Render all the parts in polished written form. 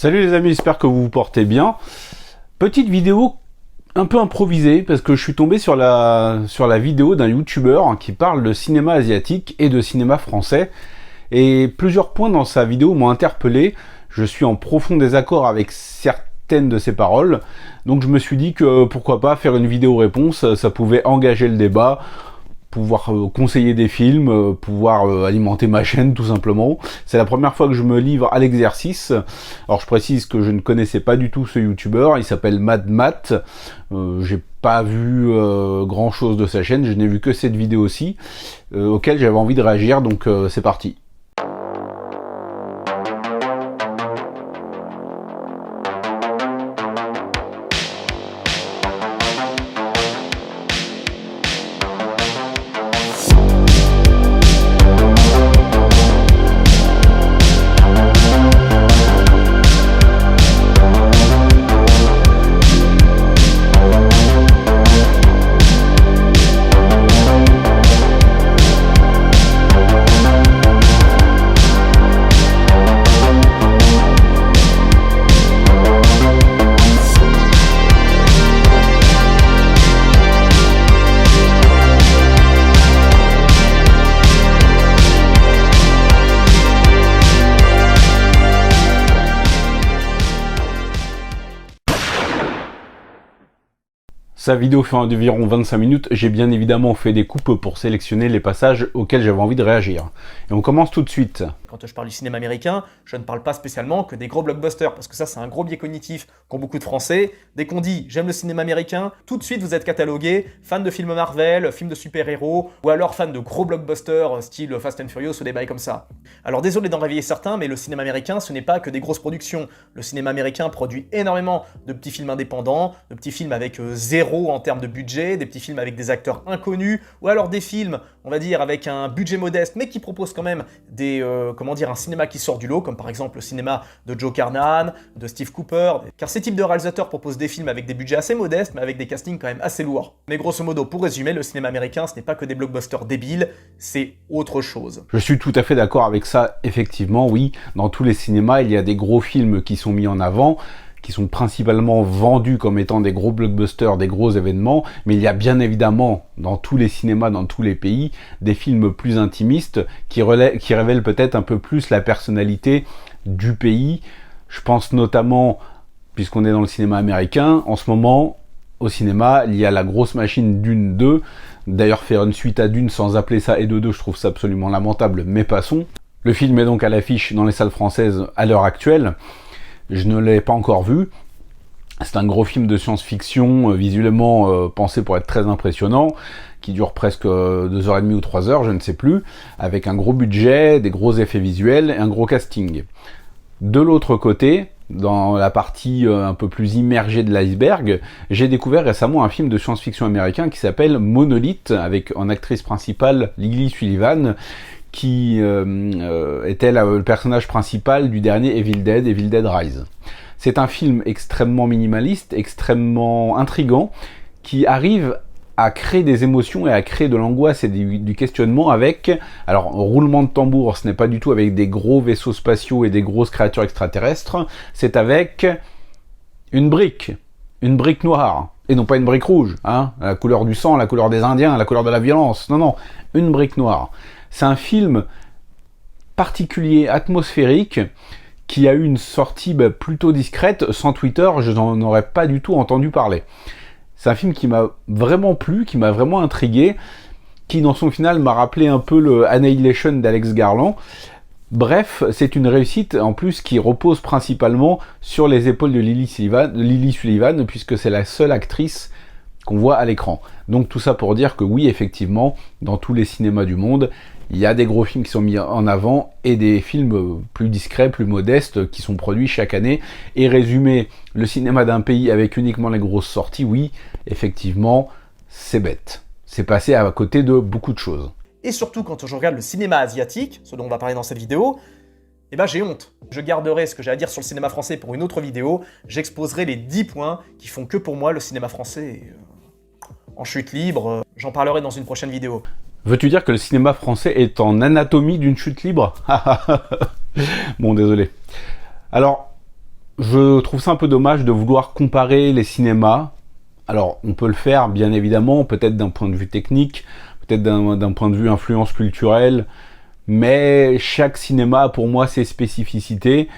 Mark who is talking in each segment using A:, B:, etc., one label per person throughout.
A: Salut les amis, j'espère que vous vous portez bien. Petite vidéo un peu improvisée parce que je suis tombé sur la vidéo d'un youtubeur qui parle de cinéma asiatique et de cinéma français. Et plusieurs points dans sa vidéo m'ont interpellé. Je suis en profond désaccord avec certaines de ses paroles. Donc je me suis dit que pourquoi pas faire une vidéo réponse, ça pouvait engager le débat, pouvoir conseiller des films, pouvoir alimenter ma chaîne tout simplement. C'est la première fois que je me livre à l'exercice. Alors je précise que je ne connaissais pas du tout ce youtubeur, il s'appelle MadMat. J'ai pas vu grand chose de sa chaîne, je n'ai vu que cette vidéo-ci, auquel j'avais envie de réagir, donc c'est parti. Sa vidéo fait environ 25 minutes, j'ai bien évidemment fait des coupes pour sélectionner les passages auxquels j'avais envie de réagir. Et on commence tout de suite.
B: Quand je parle du cinéma américain, je ne parle pas spécialement que des gros blockbusters, parce que ça c'est un gros biais cognitif qu'ont beaucoup de Français. Dès qu'on dit « j'aime le cinéma américain », tout de suite vous êtes catalogué fan de films Marvel, films de super-héros, ou alors fan de gros blockbusters style Fast and Furious ou des bails comme ça. Alors désolé d'en réveiller certains, mais le cinéma américain ce n'est pas que des grosses productions. Le cinéma américain produit énormément de petits films indépendants, de petits films avec zéro en termes de budget, des petits films avec des acteurs inconnus, ou alors des films, on va dire, avec un budget modeste, mais qui proposent quand même des, un cinéma qui sort du lot, comme par exemple le cinéma de Joe Carnahan, de Steve Cooper, car ces types de réalisateurs proposent des films avec des budgets assez modestes, mais avec des castings quand même assez lourds. Mais grosso modo, pour résumer, le cinéma américain, ce n'est pas que des blockbusters débiles, c'est autre chose.
A: Je suis tout à fait d'accord avec ça, effectivement, oui, dans tous les cinémas, il y a des gros films qui sont mis en avant, qui sont principalement vendus comme étant des gros blockbusters, des gros événements, mais il y a bien évidemment, dans tous les cinémas, dans tous les pays, des films plus intimistes qui révèlent peut-être un peu plus la personnalité du pays. Je pense notamment, puisqu'on est dans le cinéma américain, en ce moment, au cinéma, il y a la grosse machine Dune 2. D'ailleurs, faire une suite à Dune sans appeler ça et de 2, je trouve ça absolument lamentable, mais passons. Le film est donc à l'affiche dans les salles françaises à l'heure actuelle. Je ne l'ai pas encore vu. C'est un gros film de science-fiction, visuellement pensé pour être très impressionnant, qui dure presque 2h30 ou 3h, je ne sais plus, avec un gros budget, des gros effets visuels et un gros casting. De l'autre côté, dans la partie un peu plus immergée de l'iceberg, j'ai découvert récemment un film de science-fiction américain qui s'appelle Monolith, avec en actrice principale Lily Sullivan, qui était le personnage principal du dernier Evil Dead Rise. C'est un film extrêmement minimaliste, extrêmement intriguant, qui arrive à créer des émotions et à créer de l'angoisse et du questionnement avec, alors roulement de tambour, ce n'est pas du tout avec des gros vaisseaux spatiaux et des grosses créatures extraterrestres, c'est avec une brique noire, et non pas une brique rouge, hein, la couleur du sang, la couleur des Indiens, la couleur de la violence, non, une brique noire. C'est un film particulier, atmosphérique, qui a eu une sortie plutôt discrète. Sans Twitter, je n'en aurais pas du tout entendu parler. C'est un film qui m'a vraiment plu, qui m'a vraiment intrigué, qui dans son final m'a rappelé un peu le Annihilation d'Alex Garland. Bref, c'est une réussite en plus qui repose principalement sur les épaules de Lily Sullivan, puisque c'est la seule actrice qu'on voit à l'écran. Donc tout ça pour dire que oui, effectivement, dans tous les cinémas du monde, il y a des gros films qui sont mis en avant et des films plus discrets, plus modestes qui sont produits chaque année. Et résumer le cinéma d'un pays avec uniquement les grosses sorties, oui, effectivement, c'est bête. C'est passé à côté de beaucoup de choses.
B: Et surtout quand je regarde le cinéma asiatique, ce dont on va parler dans cette vidéo, eh ben j'ai honte. Je garderai ce que j'ai à dire sur le cinéma français pour une autre vidéo. J'exposerai les 10 points qui font que pour moi le cinéma français est en chute libre. J'en parlerai dans une prochaine vidéo.
A: Veux-tu dire que le cinéma français est en anatomie d'une chute libre? Bon, désolé. Alors, Je trouve ça un peu dommage de vouloir comparer les cinémas. Alors, on peut le faire, bien évidemment, peut-être d'un point de vue technique, peut-être d'un point de vue influence culturelle, mais chaque cinéma a pour moi ses spécificités.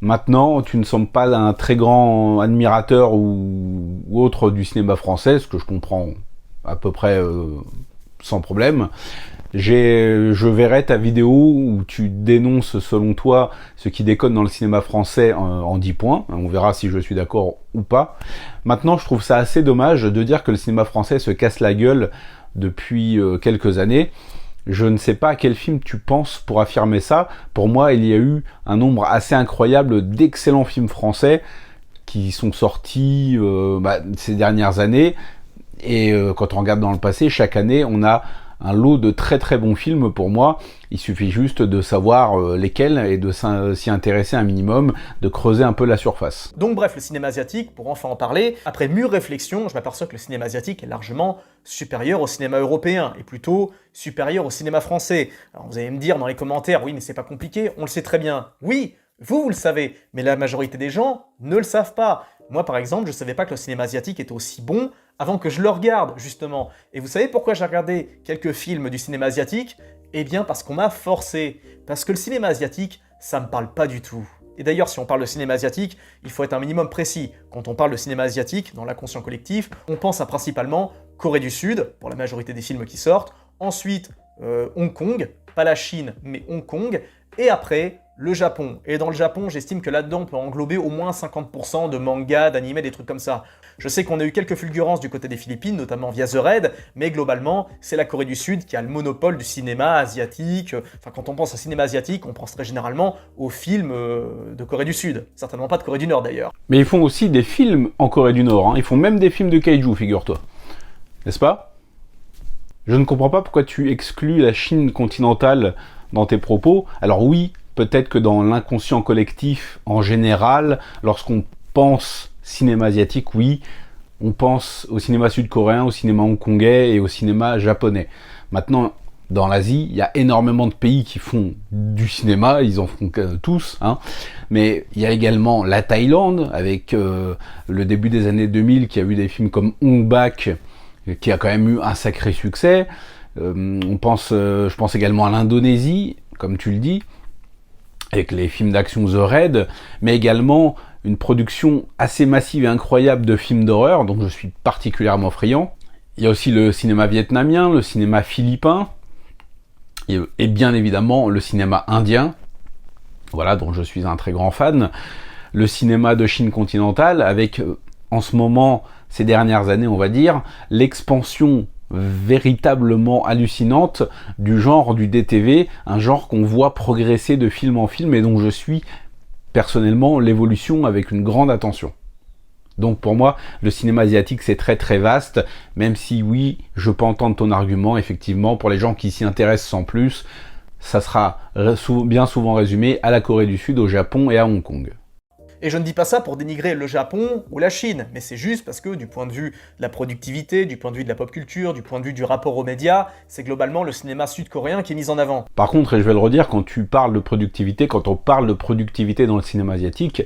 A: Maintenant, tu ne sembles pas un très grand admirateur ou autre du cinéma français, ce que je comprends à peu près sans problème. Je verrai ta vidéo où tu dénonces, selon toi, ce qui déconne dans le cinéma français en 10 points. On verra si je suis d'accord ou pas. Maintenant, je trouve ça assez dommage de dire que le cinéma français se casse la gueule depuis quelques années. Je ne sais pas à quel film tu penses pour affirmer ça. Pour moi, il y a eu un nombre assez incroyable d'excellents films français qui sont sortis ces dernières années. Et quand on regarde dans le passé, chaque année, on a un lot de très très bons films pour moi. Il suffit juste de savoir lesquels et de s'y intéresser un minimum, de creuser un peu la surface.
B: Donc bref, le cinéma asiatique, pour enfin en parler, après mûre réflexion, je m'aperçois que le cinéma asiatique est largement supérieur au cinéma européen, et plutôt supérieur au cinéma français. Alors vous allez me dire dans les commentaires, oui mais c'est pas compliqué, on le sait très bien. Oui, vous le savez, mais la majorité des gens ne le savent pas. Moi par exemple, je savais pas que le cinéma asiatique était aussi bon avant que je le regarde, justement. Et vous savez pourquoi j'ai regardé quelques films du cinéma asiatique? Eh bien parce qu'on m'a forcé. Parce que le cinéma asiatique, ça me parle pas du tout. Et d'ailleurs, si on parle de cinéma asiatique, il faut être un minimum précis. Quand on parle de cinéma asiatique, dans l'inconscient collectif, on pense à principalement Corée du Sud, pour la majorité des films qui sortent, ensuite Hong Kong, pas la Chine, mais Hong Kong, et après le Japon. Et dans le Japon, j'estime que là-dedans, on peut englober au moins 50% de mangas, d'animés, des trucs comme ça. Je sais qu'on a eu quelques fulgurances du côté des Philippines, notamment via The Raid, mais globalement, c'est la Corée du Sud qui a le monopole du cinéma asiatique. Enfin, quand on pense à cinéma asiatique, on pense très généralement aux films de Corée du Sud. Certainement pas de Corée du Nord, d'ailleurs.
A: Mais ils font aussi des films en Corée du Nord, hein. Ils font même des films de kaiju, figure-toi. N'est-ce pas? Je ne comprends pas pourquoi tu exclus la Chine continentale dans tes propos. Alors oui, peut-être que dans l'inconscient collectif, en général, lorsqu'on pense cinéma asiatique, oui, on pense au cinéma sud-coréen, au cinéma hongkongais et au cinéma japonais. Maintenant, dans l'Asie, il y a énormément de pays qui font du cinéma, ils en font tous, hein. Mais il y a également la Thaïlande, avec le début des années 2000, qui a eu des films comme Ong Bak, qui a quand même eu un sacré succès. Je pense également à l'Indonésie, comme tu le dis, avec les films d'action The Raid, mais également une production assez massive et incroyable de films d'horreur, dont je suis particulièrement friand. Il y a aussi le cinéma vietnamien, le cinéma philippin, et bien évidemment le cinéma indien, voilà, dont je suis un très grand fan. Le cinéma de Chine continentale, avec en ce moment, ces dernières années, on va dire, l'expansion véritablement hallucinante du genre du DTV, un genre qu'on voit progresser de film en film et dont je suis personnellement l'évolution avec une grande attention. Donc pour moi, le cinéma asiatique c'est très très vaste, même si oui, je peux entendre ton argument, effectivement, pour les gens qui s'y intéressent sans plus, ça sera bien souvent résumé à la Corée du Sud, au Japon et à Hong Kong.
B: Et je ne dis pas ça pour dénigrer le Japon ou la Chine, mais c'est juste parce que du point de vue de la productivité, du point de vue de la pop culture, du point de vue du rapport aux médias, c'est globalement le cinéma sud-coréen qui est mis en avant.
A: Par contre, et je vais le redire, quand tu parles de productivité, quand on parle de productivité dans le cinéma asiatique,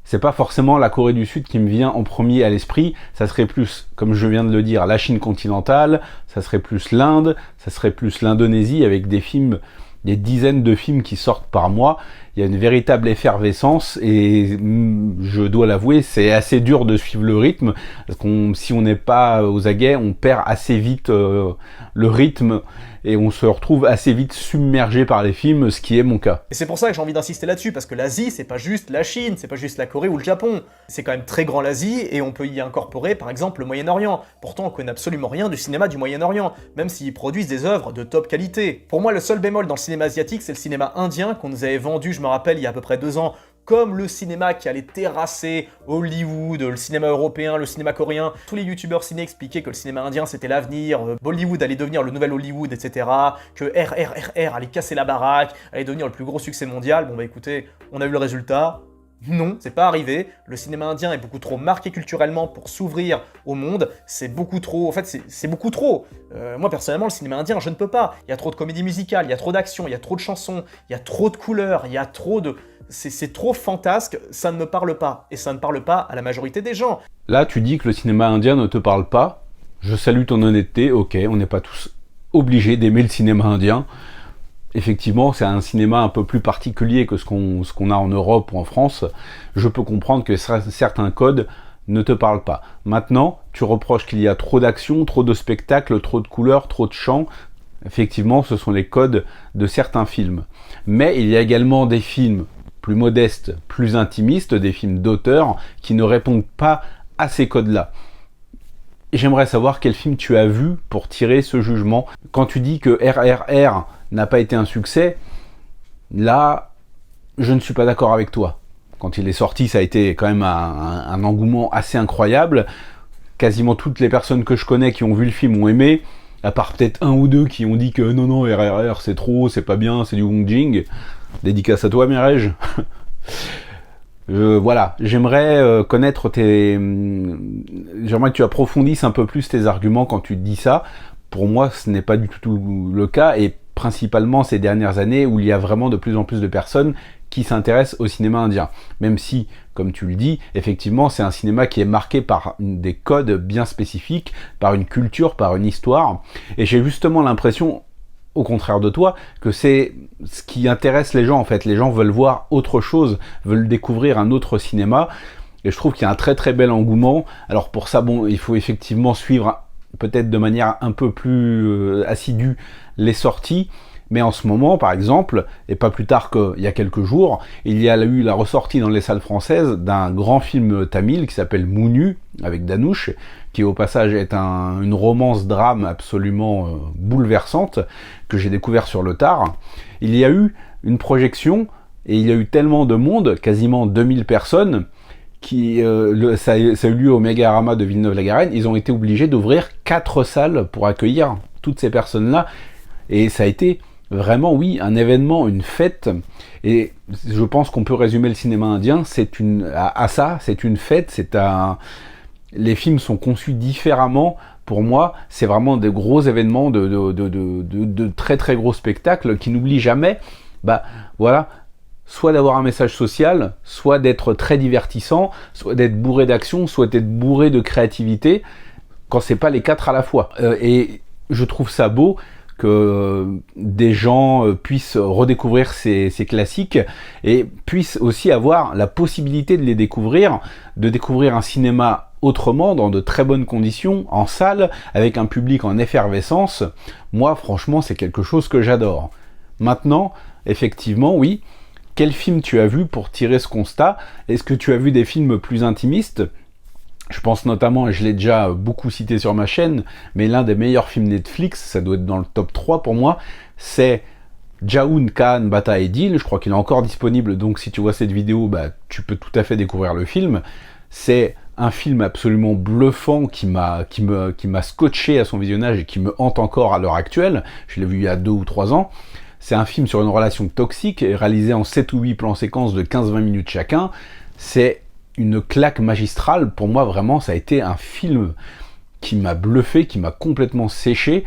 A: c'est pas forcément la Corée du Sud qui me vient en premier à l'esprit, ça serait plus, comme je viens de le dire, la Chine continentale, ça serait plus l'Inde, ça serait plus l'Indonésie avec des films, des dizaines de films qui sortent par mois. Il y a une véritable effervescence et je dois l'avouer, c'est assez dur de suivre le rythme. Parce si on n'est pas aux aguets, on perd assez vite le rythme et on se retrouve assez vite submergé par les films, ce qui est mon cas.
B: Et c'est pour ça que j'ai envie d'insister là-dessus, parce que l'Asie, c'est pas juste la Chine, c'est pas juste la Corée ou le Japon. C'est quand même très grand l'Asie et on peut y incorporer par exemple le Moyen-Orient. Pourtant, on connaît absolument rien du cinéma du Moyen-Orient, même s'ils produisent des œuvres de top qualité. Pour moi, le seul bémol dans le cinéma asiatique, c'est le cinéma indien qu'on nous avait vendu, je me rappelle, il y a à peu près 2 ans, comme le cinéma qui allait terrasser Hollywood, le cinéma européen, le cinéma coréen. Tous les youtubeurs ciné expliquaient que le cinéma indien c'était l'avenir, Bollywood allait devenir le nouvel Hollywood, etc. Que RRRR allait casser la baraque, allait devenir le plus gros succès mondial. Bon bah écoutez, on a eu le résultat. Non, c'est pas arrivé. Le cinéma indien est beaucoup trop marqué culturellement pour s'ouvrir au monde. C'est beaucoup trop... En fait, c'est beaucoup trop. Moi, personnellement, le cinéma indien, je ne peux pas. Il y a trop de comédie musicale, il y a trop d'action, il y a trop de chansons, il y a trop de couleurs, il y a trop de... c'est trop fantasque, ça ne me parle pas. Et ça ne parle pas à la majorité des gens.
A: Là, tu dis que le cinéma indien ne te parle pas. Je salue ton honnêteté, ok, on n'est pas tous obligés d'aimer le cinéma indien. Effectivement, c'est un cinéma un peu plus particulier que ce qu'on a en Europe ou en France. Je peux comprendre que certains codes ne te parlent pas. Maintenant, tu reproches qu'il y a trop d'action, trop de spectacles, trop de couleurs, trop de chants. Effectivement, ce sont les codes de certains films. Mais il y a également des films plus modestes, plus intimistes, des films d'auteur qui ne répondent pas à ces codes-là. J'aimerais savoir quel film tu as vu pour tirer ce jugement. Quand tu dis que RRR n'a pas été un succès, là, je ne suis pas d'accord avec toi. Quand il est sorti, ça a été quand même un engouement assez incroyable. Quasiment toutes les personnes que je connais qui ont vu le film ont aimé, à part peut-être un ou deux qui ont dit que non, RRR c'est trop, c'est pas bien, c'est du Wong Jing. Dédicace à toi, Mireille. Voilà, j'aimerais connaître j'aimerais que tu approfondisses un peu plus tes arguments quand tu dis ça. Pour moi, ce n'est pas du tout le cas, et principalement ces dernières années où il y a vraiment de plus en plus de personnes qui s'intéressent au cinéma indien. Même si, comme tu le dis, effectivement, c'est un cinéma qui est marqué par des codes bien spécifiques, par une culture, par une histoire. Et j'ai justement l'impression, au contraire de toi, que c'est ce qui intéresse les gens en fait. Les gens veulent voir autre chose, veulent découvrir un autre cinéma. Et je trouve qu'il y a un très très bel engouement. Alors pour ça, bon, il faut effectivement suivre peut-être de manière un peu plus assidue les sorties. Mais en ce moment, par exemple, et pas plus tard qu'il y a quelques jours, il y a eu la ressortie dans les salles françaises d'un grand film tamil qui s'appelle Moonu, avec Dhanush, qui au passage est une romance-drame absolument bouleversante, que j'ai découvert sur le tard. Il y a eu une projection, et il y a eu tellement de monde, quasiment 2000 personnes, ça a eu lieu au Mégarama de Villeneuve-la-Garenne. Ils ont été obligés d'ouvrir 4 salles pour accueillir toutes ces personnes-là, et ça a été vraiment, oui, un événement, une fête. Et je pense qu'on peut résumer le cinéma indien, c'est une fête, les films sont conçus différemment. Pour moi, c'est vraiment des gros événements, de très très gros spectacles qui n'oublient jamais, voilà, soit d'avoir un message social, soit d'être très divertissant, soit d'être bourré d'action, soit d'être bourré de créativité, quand c'est pas les 4 à la fois. Et je trouve ça beau que des gens puissent redécouvrir ces classiques et puissent aussi avoir la possibilité de les découvrir, de découvrir un cinéma autrement, dans de très bonnes conditions, en salle, avec un public en effervescence. Moi, franchement, c'est quelque chose que j'adore. Maintenant, effectivement, oui, quel film tu as vu pour tirer ce constat? Est-ce que tu as vu des films plus intimistes? Je pense notamment, et je l'ai déjà beaucoup cité sur ma chaîne, mais l'un des meilleurs films Netflix, ça doit être dans le top 3 pour moi, c'est Jaun Khan Bata Edil. Je crois qu'il est encore disponible, donc si tu vois cette vidéo, tu peux tout à fait découvrir le film. C'est un film absolument bluffant qui m'a scotché à son visionnage et qui me hante encore à l'heure actuelle. Je l'ai vu il y a 2 ou 3 ans. C'est un film sur une relation toxique, réalisé en 7 ou 8 plans séquences de 15-20 minutes chacun. C'est une claque magistrale. Pour moi, vraiment, ça a été un film qui m'a bluffé, qui m'a complètement séché.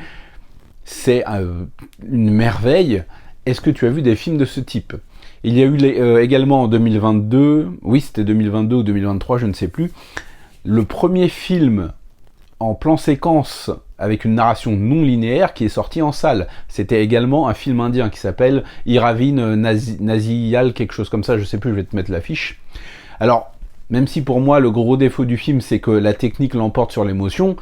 A: C'est une merveille. Est-ce que tu as vu des films de ce type? Il y a eu également en 2022, oui, c'était 2022 ou 2023, je ne sais plus, le premier film en plan séquence avec une narration non linéaire qui est sorti en salle. C'était également un film indien qui s'appelle Iravin Naziyal, quelque chose comme ça, je sais plus, je vais te mettre l'affiche. Alors, même si pour moi le gros défaut du film c'est que la technique l'emporte sur l'émotion,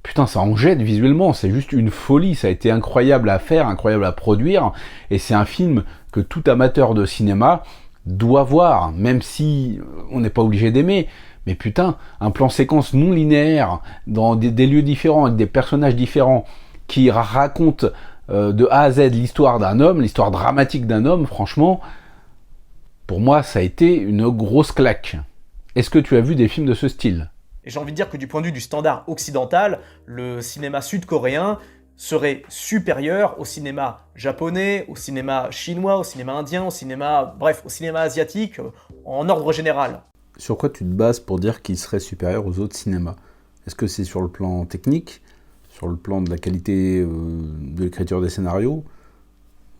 A: putain ça en jette visuellement, c'est juste une folie, ça a été incroyable à faire, incroyable à produire, et c'est un film que tout amateur de cinéma doit voir, même si on n'est pas obligé d'aimer. Mais putain, un plan séquence non linéaire, dans des lieux différents, avec des personnages différents, qui raconte de A à Z l'histoire d'un homme, l'histoire dramatique d'un homme, franchement, pour moi ça a été une grosse claque. Est-ce que tu as vu des films de ce style?
B: Et j'ai envie de dire que du point de vue du standard occidental, le cinéma sud-coréen serait supérieur au cinéma japonais, au cinéma chinois, au cinéma indien, au cinéma asiatique, en ordre général.
A: Sur quoi tu te bases pour dire qu'il serait supérieur aux autres cinémas? Est-ce que c'est sur le plan technique, sur le plan de la qualité de l'écriture des scénarios?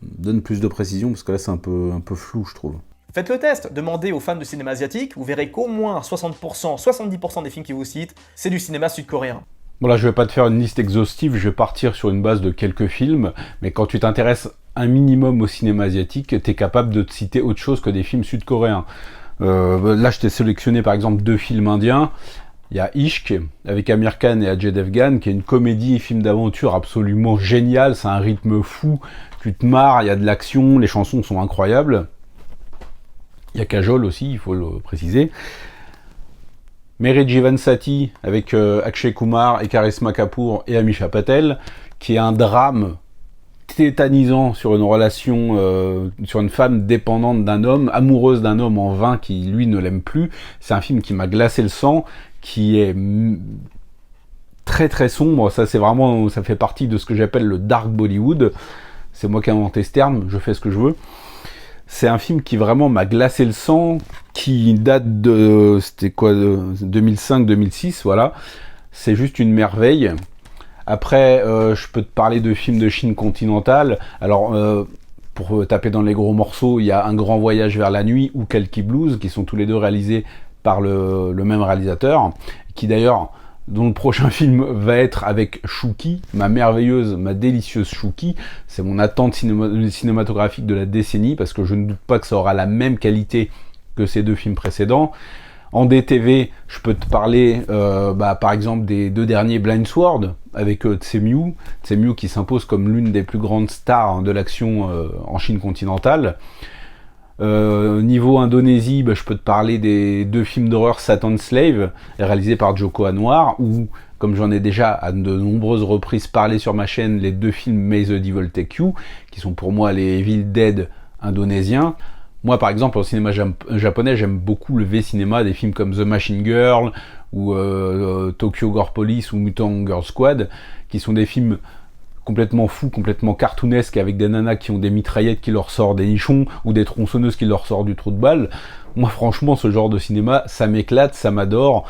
A: Donne plus de précision, parce que là c'est un peu flou, je trouve.
B: Faites le test, demandez aux fans de cinéma asiatique, vous verrez qu'au moins 60%, 70% des films qu'ils vous citent, c'est du cinéma sud-coréen.
A: Bon là, je vais pas te faire une liste exhaustive, je vais partir sur une base de quelques films, mais quand tu t'intéresses un minimum au cinéma asiatique, t'es capable de te citer autre chose que des films sud-coréens. Là, je t'ai sélectionné par exemple 2 films indiens. Il y a Ishq, avec Amir Khan et Ajay Devgan, qui est une comédie et film d'aventure absolument génial, c'est un rythme fou, tu te marres, il y a de l'action, les chansons sont incroyables. Il y a Kajol aussi, il faut le préciser. Mere Jeevan-Sathi avec Akshay Kumar et Karisma Kapoor et Amisha Patel, qui est un drame tétanisant sur une relation, sur une femme dépendante d'un homme, amoureuse d'un homme en vain qui lui ne l'aime plus. C'est un film qui m'a glacé le sang, qui est très très sombre. Ça fait partie de ce que j'appelle le dark Bollywood. C'est moi qui ai inventé ce terme, je fais ce que je veux. C'est un film qui vraiment m'a glacé le sang, qui date de, c'était quoi, 2005-2006, voilà. C'est juste une merveille. Après, je peux te parler de films de Chine continentale. Alors, pour taper dans les gros morceaux, il y a Un grand voyage vers la nuit ou Kalki Blues, qui sont tous les deux réalisés par le même réalisateur, qui d'ailleurs, dont le prochain film va être avec Chouki, ma merveilleuse, ma délicieuse Chouki. C'est mon attente cinématographique de la décennie, parce que je ne doute pas que ça aura la même qualité que ces 2 films précédents. En DTV, je peux te parler par exemple des 2 derniers Blind Sword, avec Tsemiou qui s'impose comme l'une des plus grandes stars de l'action en Chine continentale. Niveau Indonésie, je peux te parler des 2 films d'horreur Satan's Slave, réalisés par Joko Anwar, ou, comme j'en ai déjà à de nombreuses reprises parlé sur ma chaîne, les 2 films May the Devil Take You, qui sont pour moi les Evil Dead indonésiens. Moi, par exemple, au cinéma japonais, j'aime beaucoup le V-cinéma, des films comme The Machine Girl, ou Tokyo Gore Police, ou Mutant Girl Squad, qui sont des films complètement fous, complètement cartoonesques, avec des nanas qui ont des mitraillettes qui leur sortent des nichons, ou des tronçonneuses qui leur sortent du trou de balle. Moi, franchement, ce genre de cinéma, ça m'éclate, ça m'adore.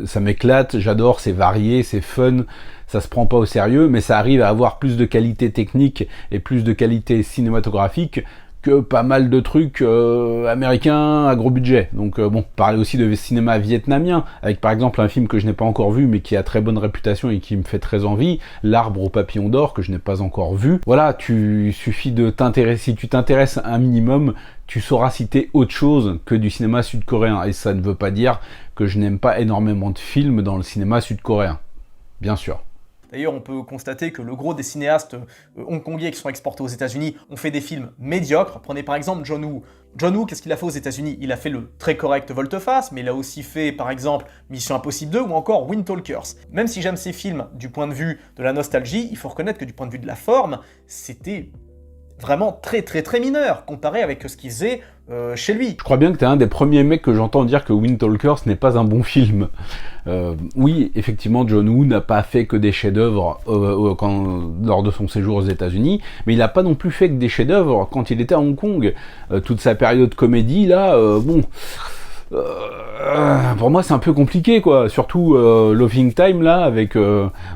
A: Ça m'éclate, j'adore, c'est varié, c'est fun, ça se prend pas au sérieux, mais ça arrive à avoir plus de qualité technique et plus de qualité cinématographique que pas mal de trucs américains à gros budget. Donc parler aussi de cinéma vietnamien, avec par exemple un film que je n'ai pas encore vu, mais qui a très bonne réputation et qui me fait très envie, L'Arbre au papillon d'or, que je n'ai pas encore vu. Voilà, suffit de t'intéresser, si tu t'intéresses un minimum, tu sauras citer autre chose que du cinéma sud-coréen. Et ça ne veut pas dire que je n'aime pas énormément de films dans le cinéma sud-coréen. Bien sûr.
B: D'ailleurs, on peut constater que le gros des cinéastes hongkongais qui sont exportés aux États-Unis ont fait des films médiocres. Prenez par exemple John Woo. John Woo, qu'est-ce qu'il a fait aux États-Unis? Il a fait le très correct Volte-Face, mais il a aussi fait par exemple Mission Impossible 2 ou encore Wind Talkers. Même si j'aime ces films du point de vue de la nostalgie, il faut reconnaître que du point de vue de la forme, c'était vraiment très très très mineur comparé avec ce qu'il faisait chez lui.
A: Je crois bien que t'es un des premiers mecs que j'entends dire que Wind Talkers n'est pas un bon film. Oui, effectivement, John Woo n'a pas fait que des chefs-d'œuvre lors de son séjour aux États-Unis, mais il n'a pas non plus fait que des chefs-d'œuvre quand il était à Hong Kong. Toute sa période comédie, là, pour moi c'est un peu compliqué quoi, surtout Loving Time là avec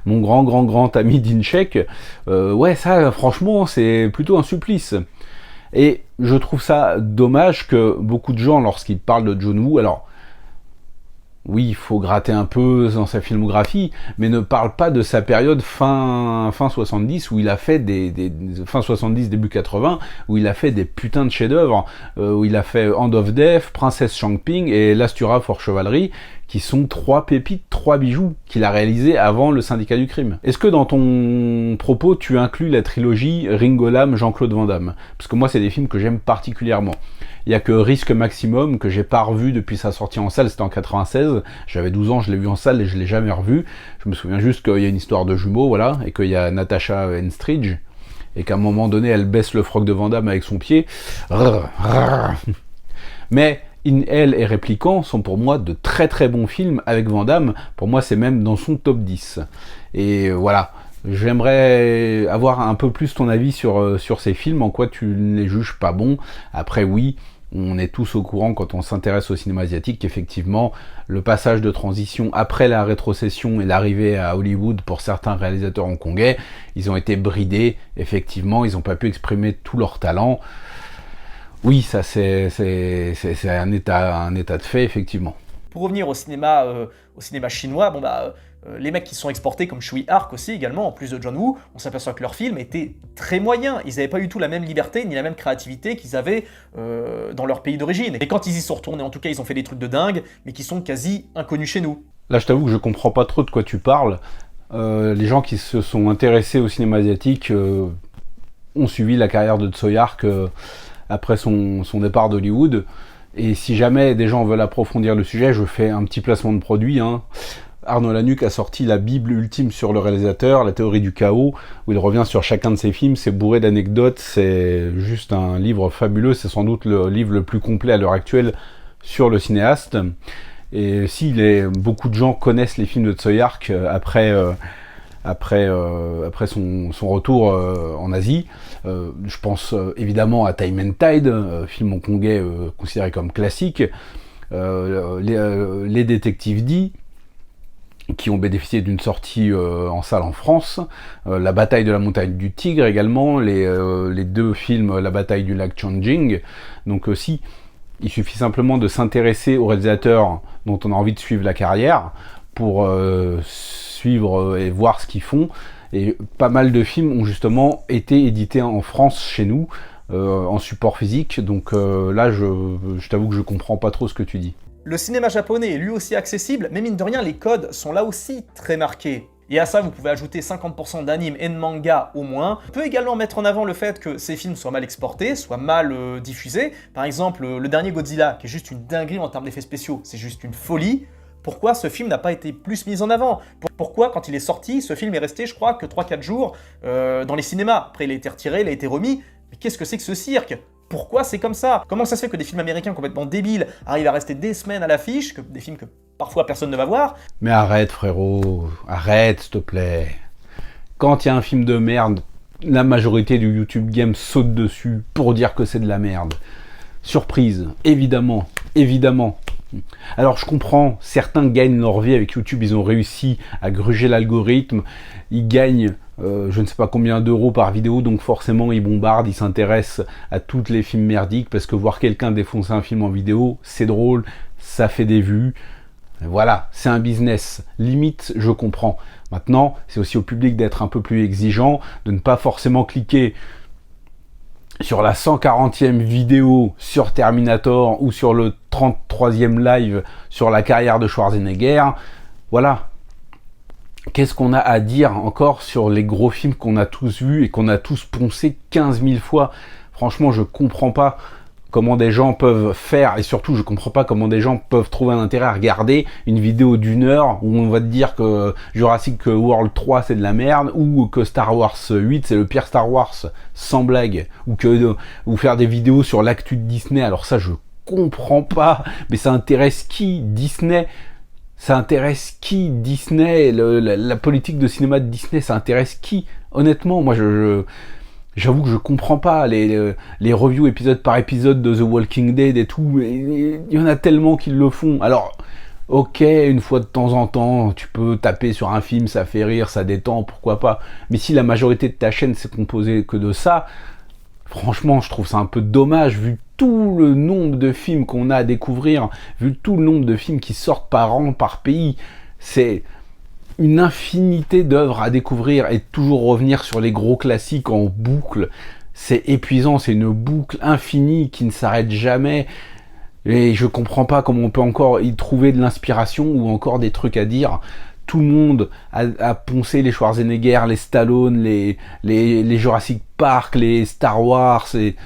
A: mon grand ami Dinchek, ouais ça franchement c'est plutôt un supplice. Et je trouve ça dommage que beaucoup de gens lorsqu'ils parlent de John Woo, alors oui, il faut gratter un peu dans sa filmographie, mais ne parle pas de sa période fin 70 où il a fait fin 70 début 80 où il a fait des putains de chefs-d'œuvre, où il a fait Hand of Death, Princesse Changping et Lastura for Chevalerie, qui sont 3 pépites, 3 bijoux qu'il a réalisés avant le Syndicat du Crime. Est-ce que dans ton propos tu inclus la trilogie Ringo Lam, Jean-Claude Van Damme? Parce que moi c'est des films que j'aime particulièrement. Il y a que Risque Maximum que j'ai pas revu depuis sa sortie en salle, c'était en 96. J'avais 12 ans, je l'ai vu en salle et je l'ai jamais revu. Je me souviens juste qu'il y a une histoire de jumeaux, voilà, et qu'il y a Natasha Henstridge, et qu'à un moment donné, elle baisse le froc de Van Damme avec son pied. Mais In Hell et Répliquant sont pour moi de très très bons films avec Van Damme. Pour moi, c'est même dans son top 10. Et voilà. J'aimerais avoir un peu plus ton avis sur ces films, en quoi tu ne les juges pas bons. Après oui, on est tous au courant quand on s'intéresse au cinéma asiatique qu'effectivement le passage de transition après la rétrocession et l'arrivée à Hollywood pour certains réalisateurs hongkongais, ils ont été bridés, effectivement, ils n'ont pas pu exprimer tout leur talent. Oui, ça c'est un état de fait, effectivement.
B: Pour revenir au cinéma chinois, les mecs qui sont exportés comme Shui Ark aussi également, en plus de John Woo, on s'aperçoit que leurs films étaient très moyens. Ils n'avaient pas du tout la même liberté ni la même créativité qu'ils avaient dans leur pays d'origine. Et quand ils y sont retournés, en tout cas, ils ont fait des trucs de dingue, mais qui sont quasi inconnus chez nous.
A: Là, je t'avoue que je comprends pas trop de quoi tu parles. Les gens qui se sont intéressés au cinéma asiatique ont suivi la carrière de Tsui Hark après son départ d'Hollywood. Et si jamais des gens veulent approfondir le sujet, je fais un petit placement de produit. Arnaud Lanuc a sorti la Bible ultime sur le réalisateur, la théorie du chaos, où il revient sur chacun de ses films. C'est bourré d'anecdotes, c'est juste un livre fabuleux. C'est sans doute le livre le plus complet à l'heure actuelle sur le cinéaste. Et si beaucoup de gens connaissent les films de Tsui Hark après son retour en Asie, je pense évidemment à Time and Tide, film hongkongais considéré comme classique, les Détectives D, qui ont bénéficié d'une sortie en salle en France, La bataille de la montagne du Tigre également, les deux films La bataille du lac Changjing. Donc si il suffit simplement de s'intéresser aux réalisateurs dont on a envie de suivre la carrière pour suivre et voir ce qu'ils font. Et pas mal de films ont justement été édités en France chez nous en support physique. Donc là, je t'avoue que je comprends pas trop ce que tu dis.
B: Le cinéma japonais est lui aussi accessible, mais mine de rien, les codes sont là aussi très marqués. Et à ça, vous pouvez ajouter 50% d'animes et de mangas au moins. On peut également mettre en avant le fait que ces films soient mal exportés, soient mal diffusés. Par exemple, le dernier Godzilla, qui est juste une dinguerie en termes d'effets spéciaux, c'est juste une folie. Pourquoi ce film n'a pas été plus mis en avant? Pourquoi, quand il est sorti, ce film est resté, je crois, que 3-4 jours dans les cinémas? Après, il a été retiré, il a été remis. Mais qu'est-ce que c'est que ce cirque? Pourquoi c'est comme ça? Comment ça se fait que des films américains complètement débiles arrivent à rester des semaines à l'affiche, que des films que parfois personne ne va voir?
A: Mais arrête, frérot, arrête, s'il te plaît. Quand il y a un film de merde, la majorité du YouTube Game saute dessus pour dire que c'est de la merde. Surprise, évidemment. Alors je comprends, certains gagnent leur vie avec YouTube, ils ont réussi à gruger l'algorithme, ils gagnent je ne sais pas combien d'euros par vidéo, donc forcément ils bombardent, ils s'intéressent à tous les films merdiques, parce que voir quelqu'un défoncer un film en vidéo, c'est drôle, ça fait des vues, voilà, c'est un business, limite je comprends. Maintenant, c'est aussi au public d'être un peu plus exigeant, de ne pas forcément cliquer sur la 140e vidéo sur Terminator ou sur le 33e live sur la carrière de Schwarzenegger. Voilà. Qu'est-ce qu'on a à dire encore sur les gros films qu'on a tous vus et qu'on a tous poncés 15 000 fois? Franchement, je comprends pas comment des gens peuvent faire, et surtout je comprends pas comment des gens peuvent trouver un intérêt à regarder une vidéo d'1 heure où on va te dire que Jurassic World 3 c'est de la merde, ou que Star Wars 8 c'est le pire Star Wars, sans blague, ou faire des vidéos sur l'actu de Disney. Alors ça je comprends pas, mais ça intéresse qui? Disney? Ça intéresse qui? Disney, la politique de cinéma de Disney, ça intéresse qui? Honnêtement, moi j'avoue que je comprends pas les reviews épisode par épisode de The Walking Dead et tout. Il y en a tellement qui le font. Alors, ok, une fois de temps en temps, tu peux taper sur un film, ça fait rire, ça détend, pourquoi pas. Mais si la majorité de ta chaîne c'est composé que de ça, franchement, je trouve ça un peu dommage, vu tout le nombre de films qu'on a à découvrir, vu tout le nombre de films qui sortent par an, par pays. C'est une infinité d'œuvres à découvrir et toujours revenir sur les gros classiques en boucle. C'est épuisant, c'est une boucle infinie qui ne s'arrête jamais. Et je comprends pas comment on peut encore y trouver de l'inspiration ou encore des trucs à dire. Tout le monde a poncé les Schwarzenegger, les Stallone, les Jurassic Park, les Star Wars. Et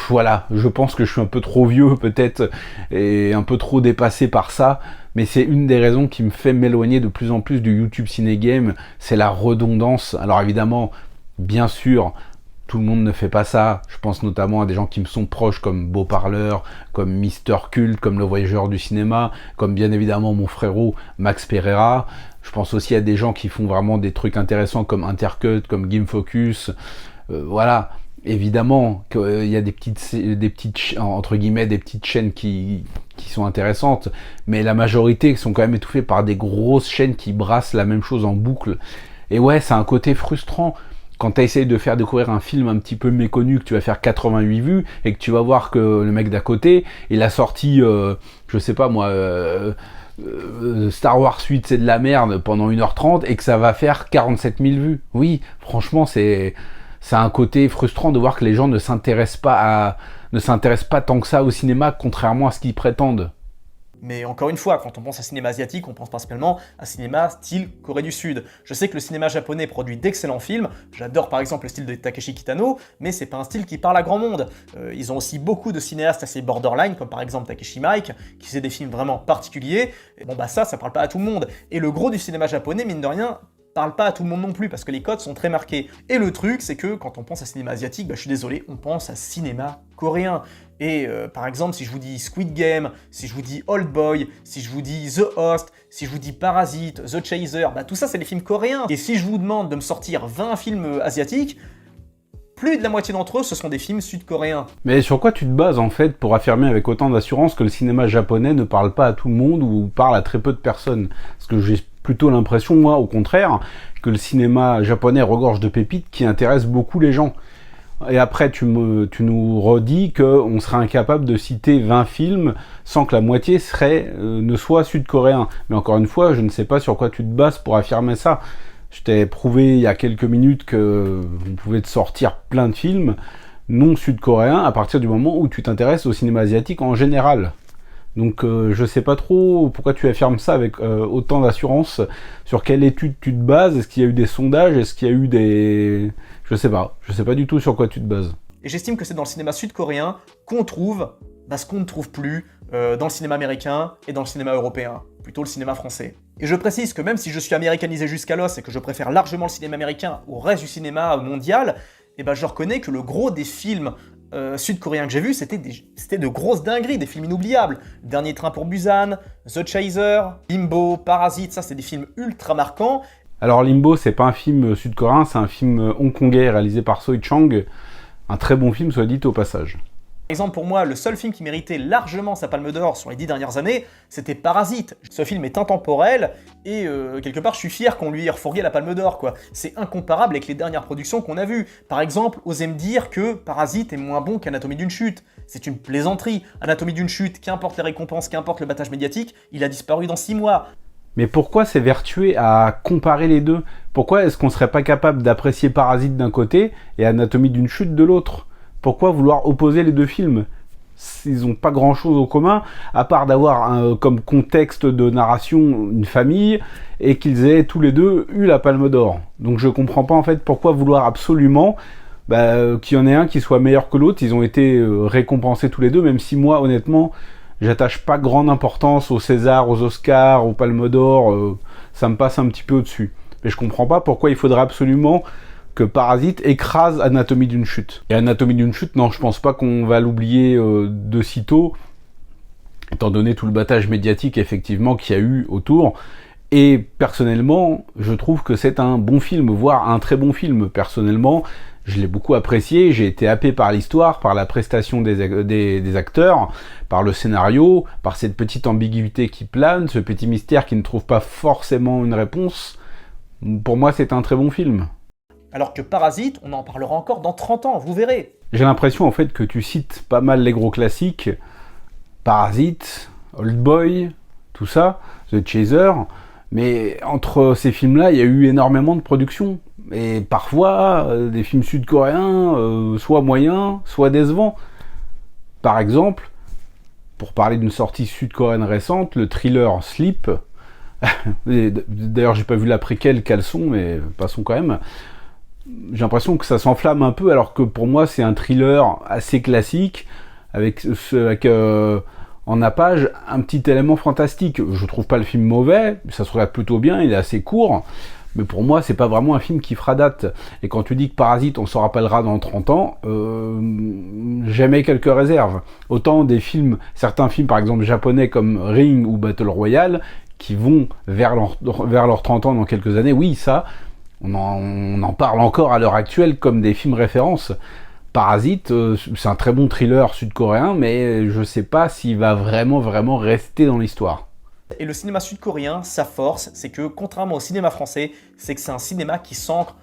A: voilà, je pense que je suis un peu trop vieux peut-être et un peu trop dépassé par ça. Mais c'est une des raisons qui me fait m'éloigner de plus en plus du YouTube Ciné Game, c'est la redondance. Alors évidemment, bien sûr, tout le monde ne fait pas ça. Je pense notamment à des gens qui me sont proches comme Beau Parleur, comme Mister Cult, comme Le Voyageur du cinéma, comme bien évidemment mon frérot Max Pereira. Je pense aussi à des gens qui font vraiment des trucs intéressants comme Intercut, comme Game Focus. Voilà. Évidemment qu'il y a des petites entre guillemets des petites chaînes qui sont intéressantes, mais la majorité sont quand même étouffées par des grosses chaînes qui brassent la même chose en boucle. Et ouais, c'est un côté frustrant. quand tu essayes de faire découvrir un film un petit peu méconnu, que tu vas faire 88 vues, et que tu vas voir que le mec d'à côté, il a sorti, je sais pas moi, Star Wars 8 c'est de la merde pendant 1h30, et que ça va faire 47 000 vues. Oui, franchement, c'est un côté frustrant de voir que les gens ne s'intéressent pas tant que ça au cinéma, contrairement à ce qu'ils prétendent.
B: Mais encore une fois, quand on pense à cinéma asiatique, on pense principalement à cinéma style Corée du Sud. Je sais que le cinéma japonais produit d'excellents films, j'adore par exemple le style de Takeshi Kitano, mais c'est pas un style qui parle à grand monde. Ils ont aussi beaucoup de cinéastes assez borderline, comme par exemple Takeshi Miike, qui fait des films vraiment particuliers. Et bon bah ça parle pas à tout le monde. Et le gros du cinéma japonais, mine de rien, parle pas à tout le monde non plus, parce que les codes sont très marqués. Et le truc, c'est que quand on pense à cinéma asiatique, bah, je suis désolé, on pense à cinéma coréen. Et par exemple, si je vous dis Squid Game, si je vous dis Old Boy, si je vous dis The Host, si je vous dis Parasite, The Chaser, bah tout ça c'est des films coréens. Et si je vous demande de me sortir 20 films asiatiques, plus de la moitié d'entre eux, ce sont des films sud-coréens.
A: Mais sur quoi tu te bases en fait pour affirmer avec autant d'assurance que le cinéma japonais ne parle pas à tout le monde ou parle à très peu de personnes? Parce que j'ai plutôt l'impression, moi, au contraire, que le cinéma japonais regorge de pépites qui intéressent beaucoup les gens. Et après, tu nous redis qu'on serait incapable de citer 20 films sans que la moitié ne soit sud-coréen. Mais encore une fois, je ne sais pas sur quoi tu te bases pour affirmer ça. Je t'ai prouvé il y a quelques minutes que vous pouvez te sortir plein de films non sud-coréens à partir du moment où tu t'intéresses au cinéma asiatique en général. Donc je sais pas trop pourquoi tu affirmes ça avec autant d'assurance. Sur quelle étude tu te bases? Est-ce qu'il y a eu des sondages? Est-ce qu'il y a eu des... Je sais pas du tout sur quoi tu te bases.
B: Et j'estime que c'est dans le cinéma sud-coréen qu'on trouve ce qu'on ne trouve plus dans le cinéma américain et dans le cinéma européen, plutôt le cinéma français. Et je précise que même si je suis américanisé jusqu'à l'os et que je préfère largement le cinéma américain au reste du cinéma mondial, eh ben je reconnais que le gros des films sud-coréens que j'ai vus, c'était de grosses dingueries, des films inoubliables. Dernier train pour Busan, The Chaser, Limbo, Parasite, ça c'est des films ultra marquants.
A: Alors Limbo, c'est pas un film sud-coréen, c'est un film hongkongais réalisé par Soi Chang. Un très bon film, soit dit au passage.
B: Par exemple, pour moi, le seul film qui méritait largement sa Palme d'Or sur les 10 dernières années, c'était Parasite. Ce film est intemporel et quelque part, je suis fier qu'on lui ait refourgué la Palme d'Or, quoi. C'est incomparable avec les dernières productions qu'on a vues. Par exemple, osez me dire que Parasite est moins bon qu'Anatomie d'une chute. C'est une plaisanterie. Anatomie d'une chute, qu'importe les récompenses, qu'importe le battage médiatique, il a disparu dans 6 mois.
A: Mais pourquoi s'évertuer à comparer les deux? Pourquoi est-ce qu'on serait pas capable d'apprécier Parasite d'un côté et Anatomie d'une chute de l'autre? Pourquoi vouloir opposer les deux films? Ils n'ont pas grand-chose en commun, à part d'avoir comme contexte de narration une famille, et qu'ils aient tous les deux eu la Palme d'Or. Donc je comprends pas en fait pourquoi vouloir absolument qu'il y en ait un qui soit meilleur que l'autre. Ils ont été récompensés tous les deux, même si moi, honnêtement, j'attache pas grande importance aux Césars, aux Oscars, aux Palmes d'Or, ça me passe un petit peu au-dessus. Mais je comprends pas pourquoi il faudrait absolument que Parasite écrase Anatomie d'une chute. Et Anatomie d'une chute, non, je pense pas qu'on va l'oublier de sitôt, étant donné tout le battage médiatique, effectivement, qu'il y a eu autour. Et personnellement, je trouve que c'est un bon film, voire un très bon film. Personnellement, je l'ai beaucoup apprécié, j'ai été happé par l'histoire, par la prestation des acteurs, par le scénario, par cette petite ambiguïté qui plane, ce petit mystère qui ne trouve pas forcément une réponse. Pour moi, c'est un très bon film.
B: Alors que Parasite, on en parlera encore dans 30 ans, vous verrez.
A: J'ai l'impression en fait que tu cites pas mal les gros classiques, Parasite, Old Boy, tout ça, The Chaser, mais entre ces films-là, il y a eu énormément de productions. Et parfois, des films sud-coréens, soit moyens, soit décevants. Par exemple, pour parler d'une sortie sud-coréenne récente, le thriller Sleep. D'ailleurs, j'ai pas vu la préquelle, Caleçon, mais passons quand même. J'ai l'impression que ça s'enflamme un peu, alors que pour moi c'est un thriller assez classique, avec en nappage un petit élément fantastique. Je trouve pas le film mauvais, ça se regarde plutôt bien, il est assez court, mais pour moi c'est pas vraiment un film qui fera date. Et quand tu dis que Parasite on s'en rappellera dans 30 ans, j'émets quelques réserves. Autant certains films par exemple japonais comme Ring ou Battle Royale, qui vont vers leurs 30 ans dans quelques années, oui ça... On en parle encore à l'heure actuelle comme des films références. Parasite, c'est un très bon thriller sud-coréen, mais je sais pas s'il va vraiment rester dans l'histoire.
B: Et le cinéma sud-coréen, sa force, c'est que, contrairement au cinéma français, c'est que c'est un cinéma qui s'ancre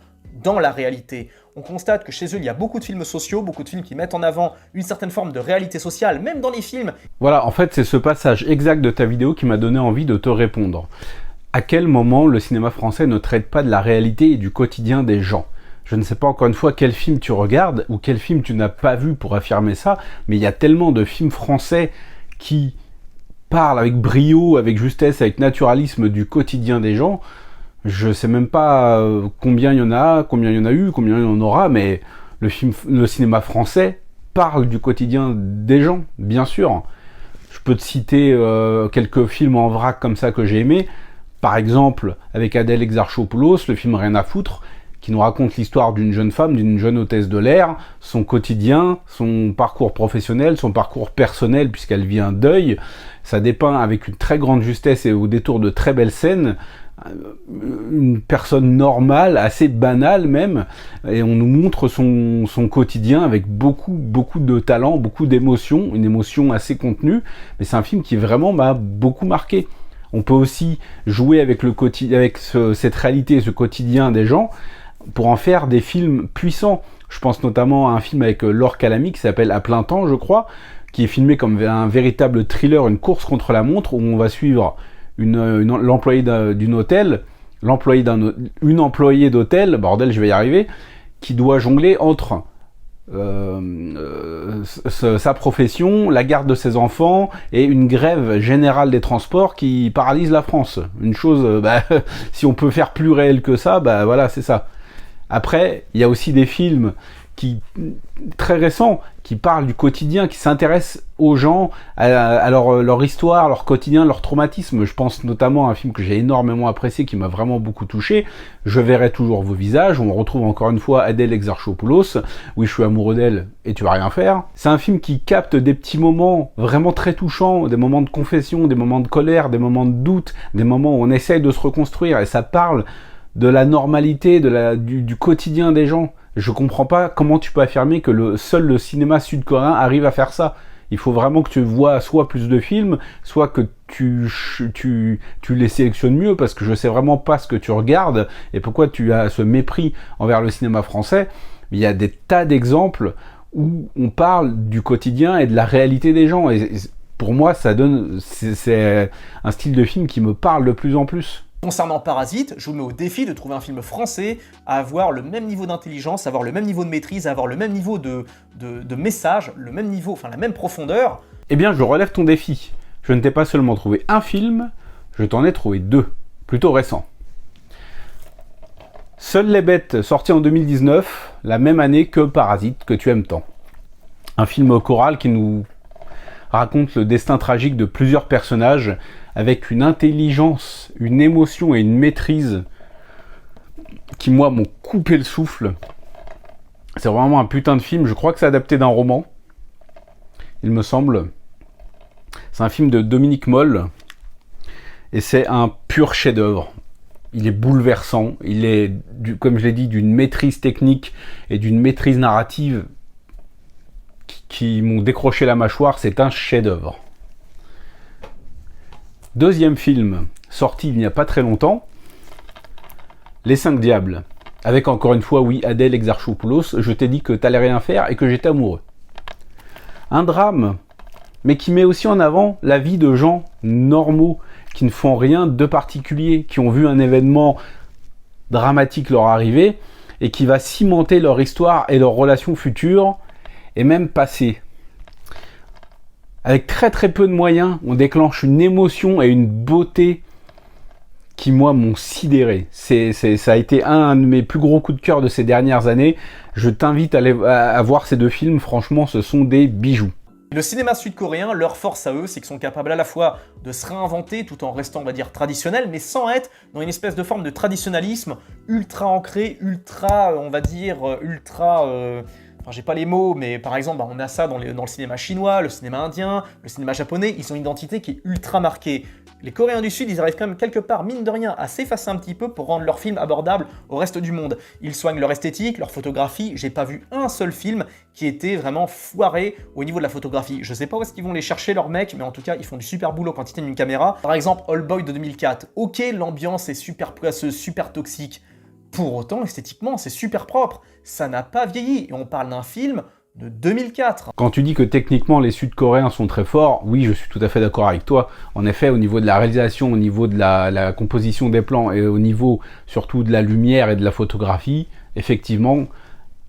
B: dans la réalité. On constate que chez eux, il y a beaucoup de films sociaux, beaucoup de films qui mettent en avant une certaine forme de réalité sociale, même dans les films.
A: Voilà, en fait, c'est ce passage exact de ta vidéo qui m'a donné envie de te répondre. À quel moment le cinéma français ne traite pas de la réalité et du quotidien des gens ? Je ne sais pas encore une fois quel film tu regardes ou quel film tu n'as pas vu pour affirmer ça, mais il y a tellement de films français qui parlent avec brio, avec justesse, avec naturalisme du quotidien des gens. Je sais même pas combien il y en a, combien il y en a eu, combien il y en aura, mais le cinéma français parle du quotidien des gens, bien sûr. Je peux te citer quelques films en vrac comme ça que j'ai aimés. Par exemple, avec Adèle Exarchopoulos, le film Rien à foutre, qui nous raconte l'histoire d'une jeune femme, d'une jeune hôtesse de l'air, son quotidien, son parcours professionnel, son parcours personnel, puisqu'elle vit un deuil. Ça dépeint avec une très grande justesse et au détour de très belles scènes une personne normale, assez banale même, et on nous montre son quotidien avec beaucoup de talent, beaucoup d'émotion, une émotion assez contenue, mais c'est un film qui vraiment m'a beaucoup marqué. On peut aussi jouer avec cette réalité, ce quotidien des gens, pour en faire des films puissants. Je pense notamment à un film avec Laure Calamy qui s'appelle À plein temps, je crois, qui est filmé comme un véritable thriller, une course contre la montre, où on va suivre l'employé d'un hôtel, une employée d'hôtel, bordel, je vais y arriver, qui doit jongler entre sa profession, la garde de ses enfants et une grève générale des transports qui paralyse la France. Une chose, si on peut faire plus réel que ça, voilà, c'est ça. Après, il y a aussi des films très récents, qui parlent du quotidien, qui s'intéressent aux gens, à leur histoire, leur quotidien, leur traumatisme. Je pense notamment à un film que j'ai énormément apprécié, qui m'a vraiment beaucoup touché, Je verrai toujours vos visages, où on retrouve encore une fois Adèle Exarchopoulos, Oui, je suis amoureux d'elle et tu vas rien faire. C'est un film qui capte des petits moments vraiment très touchants, des moments de confession, des moments de colère, des moments de doute, des moments où on essaye de se reconstruire, et ça parle de la normalité, du quotidien des gens. Je comprends pas comment tu peux affirmer que seul le cinéma sud-coréen arrive à faire ça. Il faut vraiment que tu vois soit plus de films, soit que tu les sélectionnes mieux, parce que je sais vraiment pas ce que tu regardes et pourquoi tu as ce mépris envers le cinéma français. Il y a des tas d'exemples où on parle du quotidien et de la réalité des gens. Et pour moi, c'est un style de film qui me parle de plus en plus.
B: Concernant Parasite, je vous mets au défi de trouver un film français à avoir le même niveau d'intelligence, à avoir le même niveau de maîtrise, à avoir le même niveau de message, le même niveau, enfin la même profondeur.
A: Eh bien, je relève ton défi. Je ne t'ai pas seulement trouvé un film, je t'en ai trouvé deux, plutôt récents. Seules les bêtes, sorti en 2019, la même année que Parasite, que tu aimes tant. Un film choral qui nous raconte le destin tragique de plusieurs personnages, avec une intelligence, une émotion et une maîtrise qui, moi, m'ont coupé le souffle. C'est vraiment un putain de film. Je crois que c'est adapté d'un roman, il me semble. C'est un film de Dominique Moll, et c'est un pur chef-d'œuvre. Il est bouleversant, il est, comme je l'ai dit, d'une maîtrise technique et d'une maîtrise narrative qui m'ont décroché la mâchoire. C'est un chef-d'œuvre. Deuxième film, sorti il n'y a pas très longtemps, Les 5 Diables. Avec encore une fois, oui, Adèle Exarchopoulos, je t'ai dit que t'allais rien faire et que j'étais amoureux. Un drame, mais qui met aussi en avant la vie de gens normaux, qui ne font rien de particulier, qui ont vu un événement dramatique leur arriver, et qui va cimenter leur histoire et leur relation future, et même passée. Avec très très peu de moyens, on déclenche une émotion et une beauté qui, moi, m'ont sidéré. Ça a été un de mes plus gros coups de cœur de ces dernières années. Je t'invite à voir ces deux films, franchement, ce sont des bijoux.
B: Le cinéma sud-coréen, leur force à eux, c'est qu'ils sont capables à la fois de se réinventer tout en restant, on va dire, traditionnels, mais sans être dans une espèce de forme de traditionnalisme ultra ancré, ultra, on va dire, Enfin, j'ai pas les mots, mais par exemple, on a ça dans le cinéma chinois, le cinéma indien, le cinéma japonais, ils ont une identité qui est ultra marquée. Les Coréens du Sud, ils arrivent quand même quelque part, mine de rien, à s'effacer un petit peu pour rendre leurs films abordables au reste du monde. Ils soignent leur esthétique, leur photographie. J'ai pas vu un seul film qui était vraiment foiré au niveau de la photographie. Je sais pas où est-ce qu'ils vont les chercher, leurs mecs, mais en tout cas, ils font du super boulot quand ils tiennent une caméra. Par exemple, Old Boy de 2004. Ok, l'ambiance est super poisseuse, super toxique. Pour autant, esthétiquement, c'est super propre. Ça n'a pas vieilli. Et on parle d'un film de 2004.
A: Quand tu dis que techniquement les Sud-Coréens sont très forts, oui, je suis tout à fait d'accord avec toi. En effet, au niveau de la réalisation, au niveau de la composition des plans et au niveau surtout de la lumière et de la photographie, effectivement,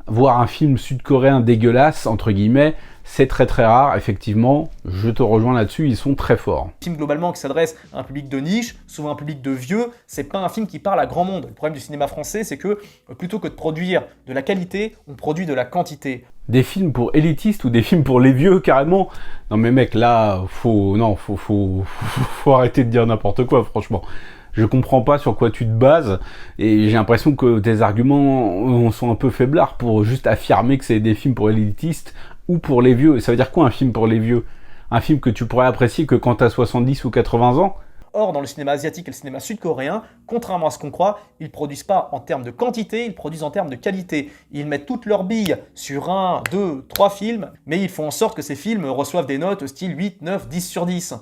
A: voir un film sud-coréen dégueulasse, entre guillemets, c'est très très rare. Effectivement, je te rejoins là-dessus, ils sont très forts.
B: Un film globalement qui s'adresse à un public de niche, souvent un public de vieux, c'est pas un film qui parle à grand monde. Le problème du cinéma français, c'est que plutôt que de produire de la qualité, on produit de la quantité.
A: Des films pour élitistes ou des films pour les vieux, carrément? Non mais mec, là, faut arrêter de dire n'importe quoi, franchement. Je comprends pas sur quoi tu te bases, et j'ai l'impression que tes arguments sont un peu faiblards pour juste affirmer que c'est des films pour élitistes ou pour les vieux. Et ça veut dire quoi un film pour les vieux? Un film que tu pourrais apprécier que quand t'as 70 ou 80 ans?
B: Or, dans le cinéma asiatique et le cinéma sud-coréen, contrairement à ce qu'on croit, ils produisent pas en termes de quantité, ils produisent en termes de qualité. Ils mettent toutes leurs billes sur 1, 2, 3 films, mais ils font en sorte que ces films reçoivent des notes style 8, 9, 10 sur 10.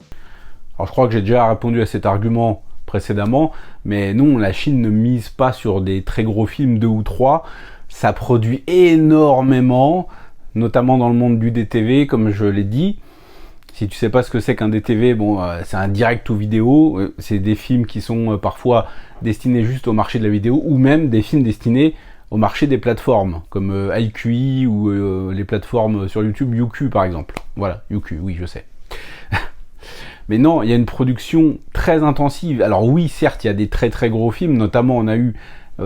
A: Alors je crois que j'ai déjà répondu à cet argument précédemment, mais non, la Chine ne mise pas sur des très gros films, 2 ou 3. Ça produit énormément, notamment dans le monde du DTV, comme je l'ai dit. Si tu sais pas ce que c'est qu'un DTV, bon, c'est un direct to vidéo. C'est des films qui sont parfois destinés juste au marché de la vidéo, ou même des films destinés au marché des plateformes, comme iQIYI ou les plateformes sur YouTube, Youku par exemple. Voilà, Youku, oui, je sais. Mais non, il y a une production très intensive. Alors oui, certes, il y a des très très gros films, notamment on a eu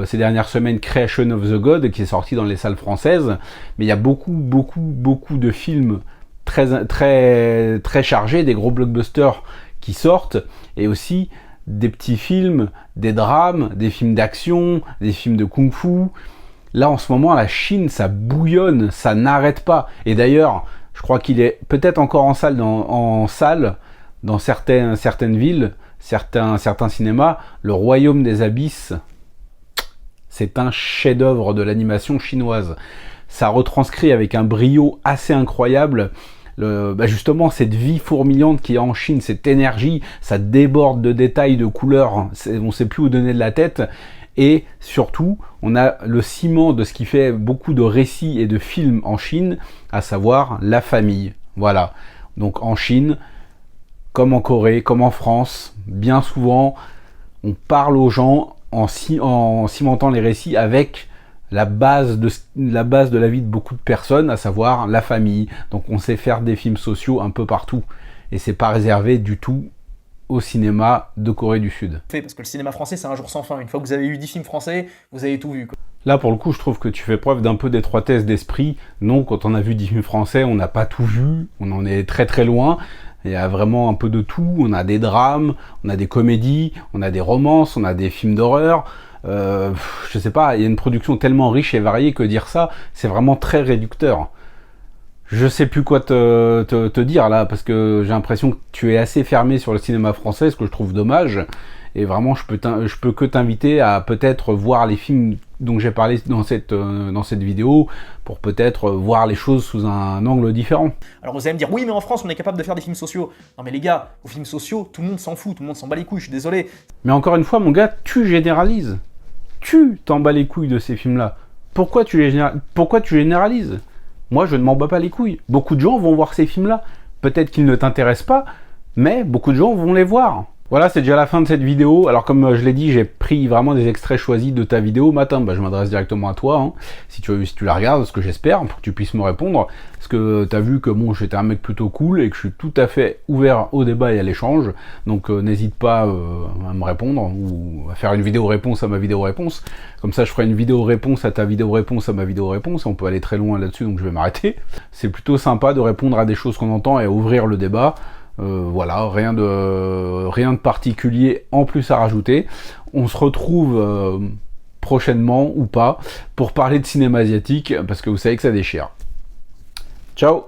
A: ces dernières semaines Creation of the God qui est sorti dans les salles françaises, mais il y a beaucoup de films très chargés, des gros blockbusters qui sortent, et aussi des petits films, des drames, des films d'action, des films de kung-fu. Là en ce moment, la Chine, ça bouillonne, ça n'arrête pas. Et d'ailleurs, je crois qu'il est peut-être encore en salle dans certaines villes, certains cinémas. Le Royaume des Abysses, c'est un chef-d'œuvre de l'animation chinoise. Ça retranscrit avec un brio assez incroyable justement cette vie fourmillante qu'il y a en Chine, cette énergie, ça déborde de détails, de couleurs, on ne sait plus où donner de la tête. Et surtout, on a le ciment de ce qui fait beaucoup de récits et de films en Chine, à savoir la famille. Voilà. Donc en Chine, comme en Corée, comme en France, bien souvent, on parle aux gens en cimentant les récits avec la base de la vie de beaucoup de personnes, à savoir la famille. Donc on sait faire des films sociaux un peu partout. Et c'est pas réservé du tout au cinéma de Corée du Sud.
B: Parce que le cinéma français, c'est un jour sans fin. Une fois que vous avez eu 10 films français, vous avez tout vu, quoi.
A: Là, pour le coup, je trouve que tu fais preuve d'un peu d'étroitesse d'esprit. Non, quand on a vu 10 films français, on n'a pas tout vu. On en est très très loin. Il y a vraiment un peu de tout. On a des drames, on a des comédies, on a des romances, on a des films d'horreur. Je sais pas, il y a une production tellement riche et variée que dire ça, c'est vraiment très réducteur. Je sais plus quoi te dire là, parce que j'ai l'impression que tu es assez fermé sur le cinéma français, ce que je trouve dommage. Et vraiment, je peux que t'inviter à peut-être voir les films dont j'ai parlé dans cette vidéo, pour peut-être voir les choses sous un angle différent.
B: Alors vous allez me dire, oui mais en France on est capable de faire des films sociaux. Non mais les gars, aux films sociaux, tout le monde s'en fout, tout le monde s'en bat les couilles, je suis désolé.
A: Mais encore une fois mon gars, tu généralises. Tu t'en bats les couilles de ces films-là. Pourquoi tu généralises? Moi je ne m'en bats pas les couilles. Beaucoup de gens vont voir ces films-là. Peut-être qu'ils ne t'intéressent pas, mais beaucoup de gens vont les voir. Voilà, c'est déjà la fin de cette vidéo. Alors comme je l'ai dit, j'ai pris vraiment des extraits choisis de ta vidéo matin. Je m'adresse directement à toi, hein, si tu la regardes, ce que j'espère, pour que tu puisses me répondre. Parce que tu as vu que bon, j'étais un mec plutôt cool et que je suis tout à fait ouvert au débat et à l'échange. Donc n'hésite pas à me répondre ou à faire une vidéo réponse à ma vidéo réponse. Comme ça, je ferai une vidéo réponse à ta vidéo réponse à ma vidéo réponse. On peut aller très loin là-dessus, donc je vais m'arrêter. C'est plutôt sympa de répondre à des choses qu'on entend et à ouvrir le débat. Voilà, rien de particulier en plus à rajouter. On se retrouve prochainement ou pas pour parler de cinéma asiatique, parce que vous savez que ça déchire. Ciao!